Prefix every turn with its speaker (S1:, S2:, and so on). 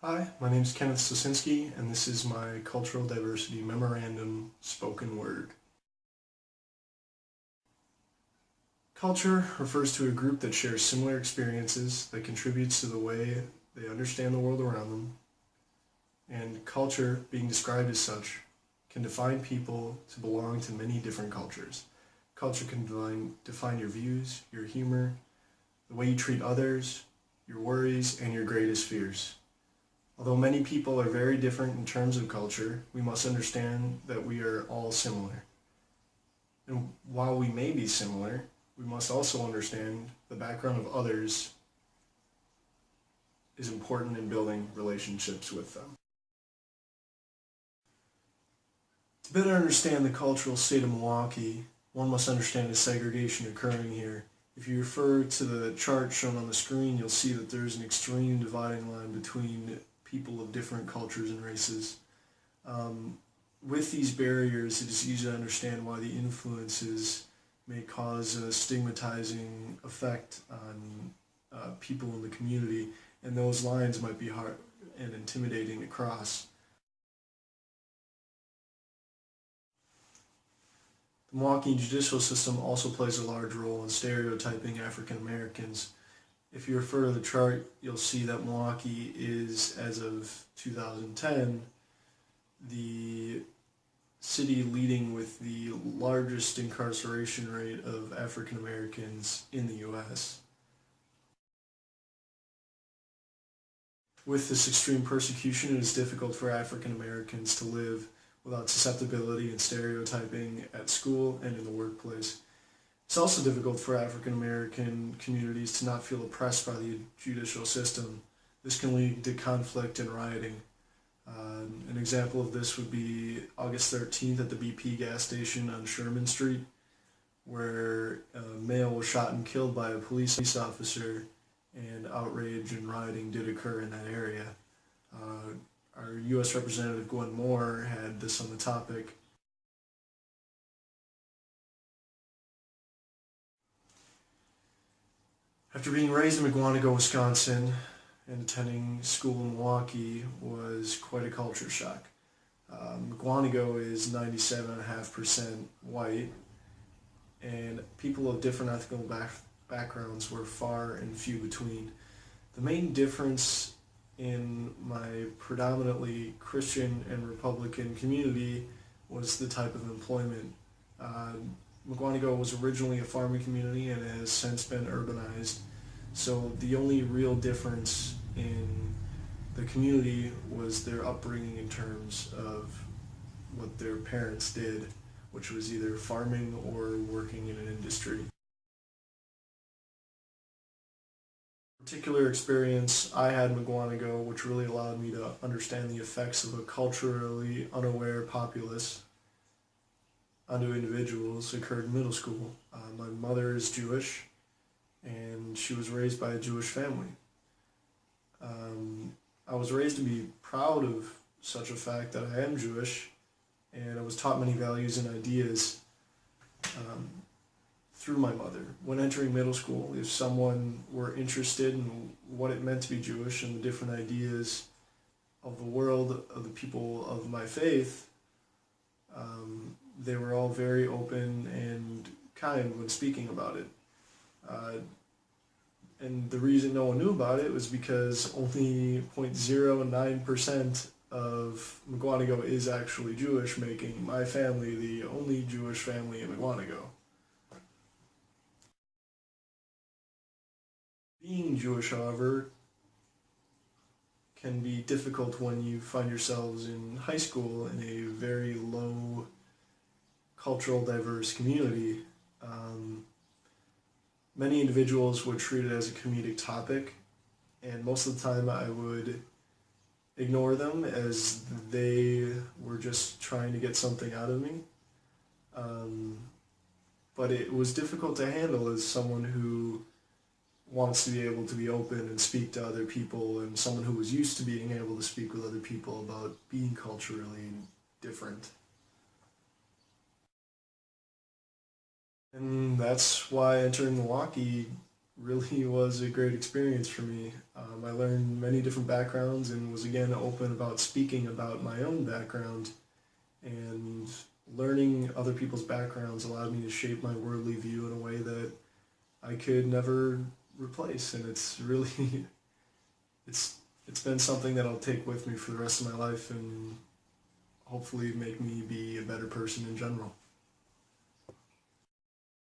S1: Hi, my name is Kenneth Sosinski, and this is my Cultural Diversity Memorandum Spoken Word. Culture refers to a group that shares similar experiences that contributes to the way they understand the world around them, and culture, being described as such, can define people to belong to many different cultures. Culture can define your views, your humor, the way you treat others, your worries, and your greatest fears. Although many people are very different in terms of culture, we must understand that we are all similar. And while we may be similar, we must also understand the background of others is important in building relationships with them. To better understand the cultural state of Milwaukee, one must understand the segregation occurring here. If you refer to the chart shown on the screen, you'll see that there's an extreme dividing line between people of different cultures and races. With these barriers, it is easy to understand why the influences may cause a stigmatizing effect on people in the community, and those lines might be hard and intimidating to cross. The Milwaukee judicial system also plays a large role in stereotyping African Americans. If you refer to the chart, you'll see that Milwaukee is, as of 2010, the city leading with the largest incarceration rate of African Americans in the U.S. With this extreme persecution, it is difficult for African Americans to live without susceptibility and stereotyping at school and in the workplace. It's also difficult for African American communities to not feel oppressed by the judicial system. This can lead to conflict and rioting. An example of this would be August 13th at the BP gas station on Sherman Street, where a male was shot and killed by a police officer, and outrage and rioting did occur in that area. Our U.S. Representative Gwen Moore had this on the topic. After being raised in McGuanago, Wisconsin, and attending school in Milwaukee was quite a culture shock. McGuanago is 97.5% white, and people of different ethnic backgrounds were far and few between. The main difference in my predominantly Christian and Republican community was the type of employment. McGuanago was originally a farming community and has since been urbanized. So the only real difference in the community was their upbringing in terms of what their parents did, which was either farming or working in an industry. Particular experience I had in McGuanago, which really allowed me to understand the effects of a culturally unaware populace onto individuals, occurred in middle school. My mother is Jewish, and she was raised by a Jewish family. I was raised to be proud of such a fact that I am Jewish, and I was taught many values and ideas through my mother. When entering middle school, if someone were interested in what it meant to be Jewish and the different ideas of the world, of the people of my faith, they were all very open and kind when speaking about it. And the reason no one knew about it was because only 0.09% of McGuanago is actually Jewish, making my family the only Jewish family in McGuanago. Being Jewish, however, can be difficult when you find yourselves in high school in a very low cultural diverse community. Many individuals would treat it as a comedic topic, and most of the time I would ignore them as they were just trying to get something out of me. But it was difficult to handle as someone who wants to be able to be open and speak to other people, and someone who was used to being able to speak with other people about being culturally different. And that's why entering Milwaukee really was a great experience for me. I learned many different backgrounds and was again open about speaking about my own background, and learning other people's backgrounds allowed me to shape my worldly view in a way that I could never replace, and it's really it's been something that I'll take with me for the rest of my life and hopefully make me be a better person in general.